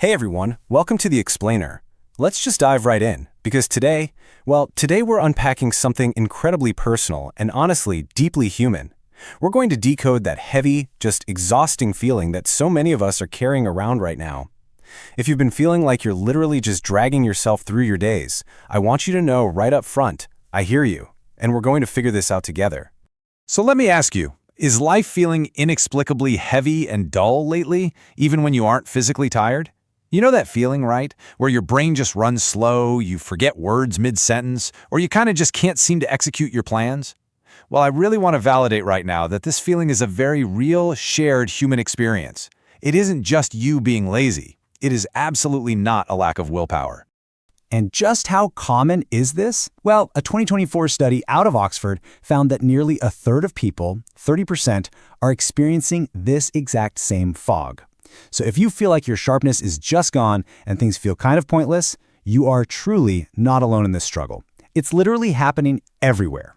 Hey everyone, welcome to The Explainer. Let's just dive right in, because today we're unpacking something incredibly personal and honestly deeply human. We're going to decode that heavy, just exhausting feeling that so many of us are carrying around right now. If you've been feeling like you're literally just dragging yourself through your days, I want you to know right up front, I hear you, and we're going to figure this out together. So let me ask you, is life feeling inexplicably heavy and dull lately, even when you aren't physically tired? You know that feeling, right? Where your brain just runs slow, you forget words mid-sentence, or you kind of just can't seem to execute your plans? Well, I really want to validate right now that this feeling is a very real, shared human experience. It isn't just you being lazy. It is absolutely not a lack of willpower. And just how common is this? Well, a 2024 study out of Oxford found that nearly a third of people, 30%, are experiencing this exact same fog. So if you feel like your sharpness is just gone and things feel kind of pointless, you are truly not alone in this struggle. It's literally happening everywhere.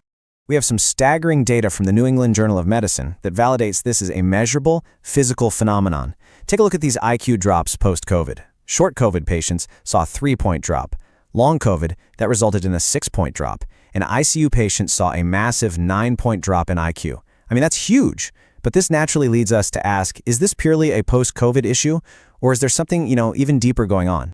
We have some staggering data from the New England Journal of Medicine that validates this as a measurable, physical phenomenon. Take a look at these IQ drops post-COVID. Short COVID patients saw a 3-point drop. Long COVID, that resulted in a 6-point drop. And ICU patients saw a massive 9-point drop in IQ. I mean, that's huge. But this naturally leads us to ask, is this purely a post-COVID issue? Or is there something, even deeper going on?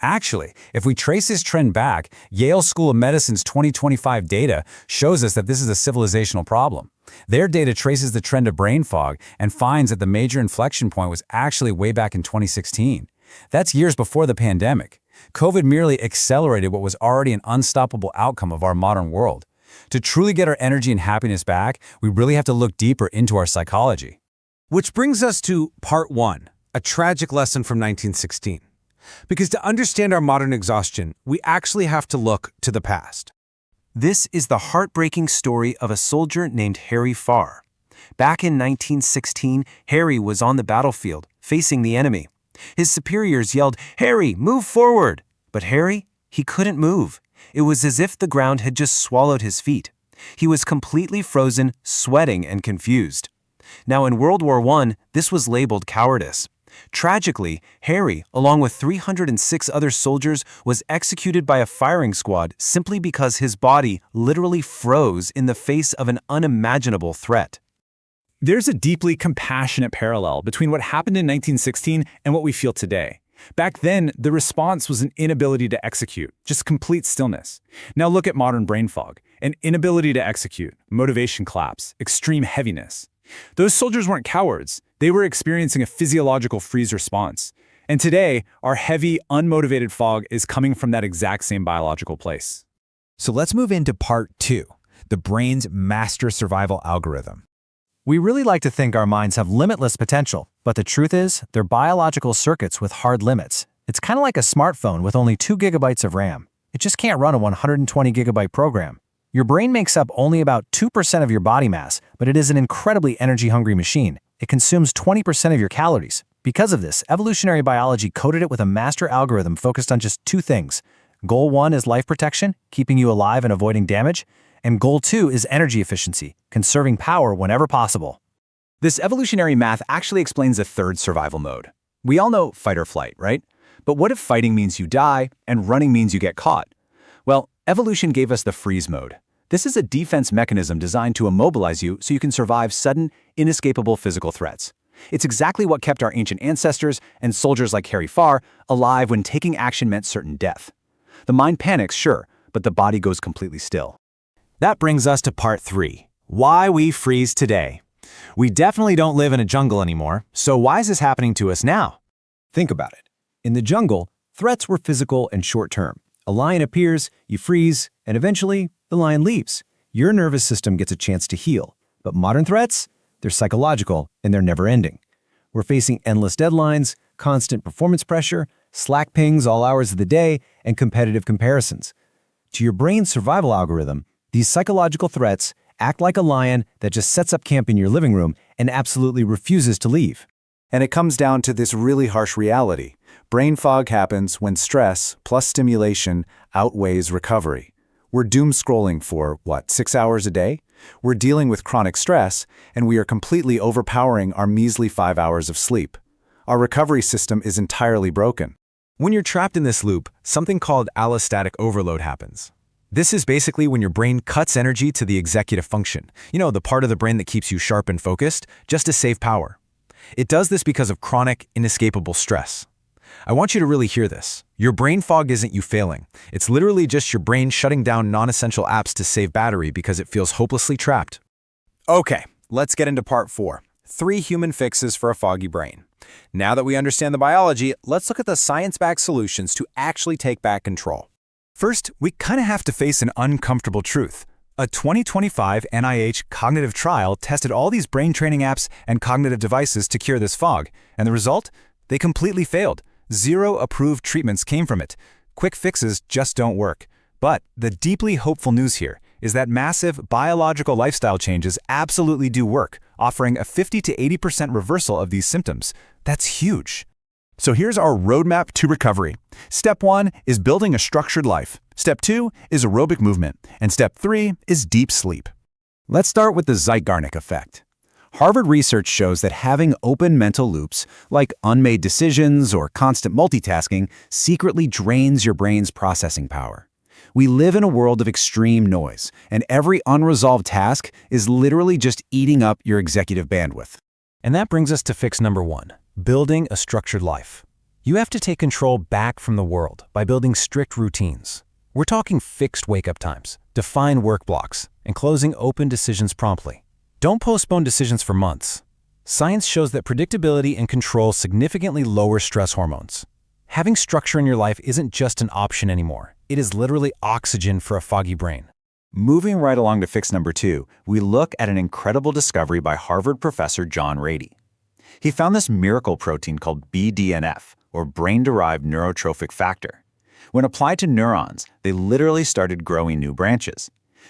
Actually, if we trace this trend back, Yale School of Medicine's 2025 data shows us that this is a civilizational problem. Their data traces the trend of brain fog and finds that the major inflection point was actually way back in 2016. That's years before the pandemic. COVID merely accelerated what was already an unstoppable outcome of our modern world. To truly get our energy and happiness back, we really have to look deeper into our psychology. Which brings us to part 1, a tragic lesson from 1916. Because to understand our modern exhaustion, we actually have to look to the past. This is the heartbreaking story of a soldier named Harry Farr. Back in 1916, Harry was on the battlefield, facing the enemy. His superiors yelled, "Harry, move forward!" But Harry, he couldn't move. It was as if the ground had just swallowed his feet. He was completely frozen, sweating, and confused. Now in World War I, this was labeled cowardice. Tragically, Harry, along with 306 other soldiers, was executed by a firing squad simply because his body literally froze in the face of an unimaginable threat. There's a deeply compassionate parallel between what happened in 1916 and what we feel today. Back then, the response was an inability to execute, just complete stillness. Now look at modern brain fog, an inability to execute, motivation collapse, extreme heaviness. Those soldiers weren't cowards. They were experiencing a physiological freeze response. And today, our heavy, unmotivated fog is coming from that exact same biological place. So let's move into part 2, the brain's master survival algorithm. We really like to think our minds have limitless potential, but the truth is, they're biological circuits with hard limits. It's kind of like a smartphone with only 2 gigabytes of RAM. It just can't run a 120 gigabyte program. Your brain makes up only about 2% of your body mass, but it is an incredibly energy-hungry machine. It consumes 20% of your calories. Because of this, evolutionary biology coded it with a master algorithm focused on just 2 things. Goal 1 is life protection, keeping you alive and avoiding damage. And goal 2 is energy efficiency, conserving power whenever possible. This evolutionary math actually explains the third survival mode. We all know fight or flight, right? But what if fighting means you die and running means you get caught? Well, evolution gave us the freeze mode. This is a defense mechanism designed to immobilize you so you can survive sudden, inescapable physical threats. It's exactly what kept our ancient ancestors and soldiers like Harry Farr alive when taking action meant certain death. The mind panics, sure, but the body goes completely still. That brings us to part 3, why we freeze today. We definitely don't live in a jungle anymore, so why is this happening to us now? Think about it. In the jungle, threats were physical and short-term. A lion appears, you freeze, and eventually, the lion leaves. Your nervous system gets a chance to heal. But modern threats? They're psychological, and they're never-ending. We're facing endless deadlines, constant performance pressure, Slack pings all hours of the day, and competitive comparisons. To your brain's survival algorithm, these psychological threats act like a lion that just sets up camp in your living room and absolutely refuses to leave. And it comes down to this really harsh reality. Brain fog happens when stress plus stimulation outweighs recovery. We're doom scrolling for, 6 hours a day? We're dealing with chronic stress, and we are completely overpowering our measly 5 hours of sleep. Our recovery system is entirely broken. When you're trapped in this loop, something called allostatic overload happens. This is basically when your brain cuts energy to the executive function, the part of the brain that keeps you sharp and focused, just to save power. It does this because of chronic, inescapable stress. I want you to really hear this. Your brain fog isn't you failing. It's literally just your brain shutting down non-essential apps to save battery because it feels hopelessly trapped. Okay, let's get into part 4. 3 human fixes for a foggy brain. Now that we understand the biology, let's look at the science-backed solutions to actually take back control. First, we kind of have to face an uncomfortable truth. A 2025 NIH cognitive trial tested all these brain training apps and cognitive devices to cure this fog, and the result? They completely failed. 0 approved treatments came from it. Quick fixes just don't work. But the deeply hopeful news here is that massive biological lifestyle changes absolutely do work, offering a 50 to 80% reversal of these symptoms. That's huge. So here's our roadmap to recovery. Step 1 is building a structured life. Step 2 is aerobic movement. And step 3 is deep sleep. Let's start with the Zeigarnik effect. Harvard research shows that having open mental loops, like unmade decisions or constant multitasking, secretly drains your brain's processing power. We live in a world of extreme noise, and every unresolved task is literally just eating up your executive bandwidth. And that brings us to fix number 1, building a structured life. You have to take control back from the world by building strict routines. We're talking fixed wake-up times, defined work blocks, and closing open decisions promptly. Don't postpone decisions for months. Science shows that predictability and control significantly lower stress hormones. Having structure in your life isn't just an option anymore. It is literally oxygen for a foggy brain. Moving right along to fix number 2, we look at an incredible discovery by Harvard professor John Rady. He found this miracle protein called BDNF, or brain-derived neurotrophic factor. When applied to neurons, they literally started growing new branches.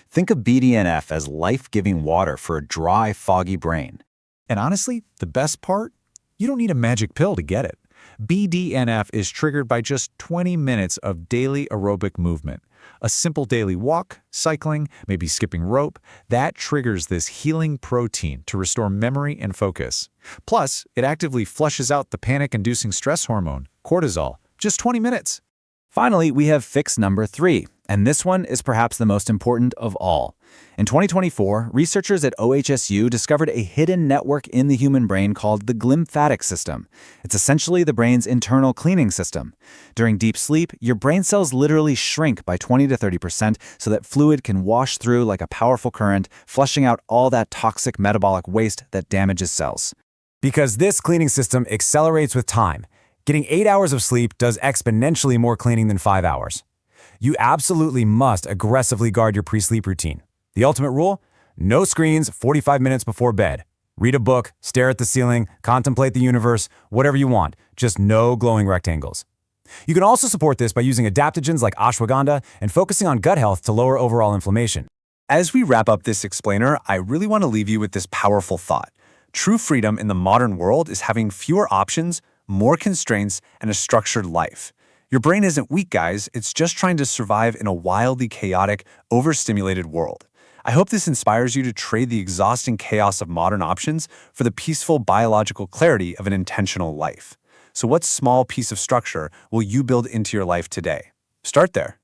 Think of BDNF as life-giving water for a dry, foggy brain. And honestly, the best part? You don't need a magic pill to get it. BDNF is triggered by just 20 minutes of daily aerobic movement. A simple daily walk, cycling, maybe skipping rope, that triggers this healing protein to restore memory and focus. Plus, it actively flushes out the panic-inducing stress hormone, cortisol, just 20 minutes. Finally, we have fix number 3, and this one is perhaps the most important of all. In 2024, researchers at OHSU discovered a hidden network in the human brain called the glymphatic system. It's essentially the brain's internal cleaning system. During deep sleep, your brain cells literally shrink by 20 to 30% so that fluid can wash through like a powerful current, flushing out all that toxic metabolic waste that damages cells. Because this cleaning system accelerates with time. Getting 8 hours of sleep does exponentially more cleaning than 5 hours. You absolutely must aggressively guard your pre-sleep routine. The ultimate rule? No screens 45 minutes before bed. Read a book, stare at the ceiling, contemplate the universe, whatever you want, just no glowing rectangles. You can also support this by using adaptogens like ashwagandha and focusing on gut health to lower overall inflammation. As we wrap up this explainer, I really want to leave you with this powerful thought. True freedom in the modern world is having fewer options, more constraints, and a structured life. Your brain isn't weak, guys. It's just trying to survive in a wildly chaotic, overstimulated world. I hope this inspires you to trade the exhausting chaos of modern options for the peaceful biological clarity of an intentional life. So what small piece of structure will you build into your life today? Start there.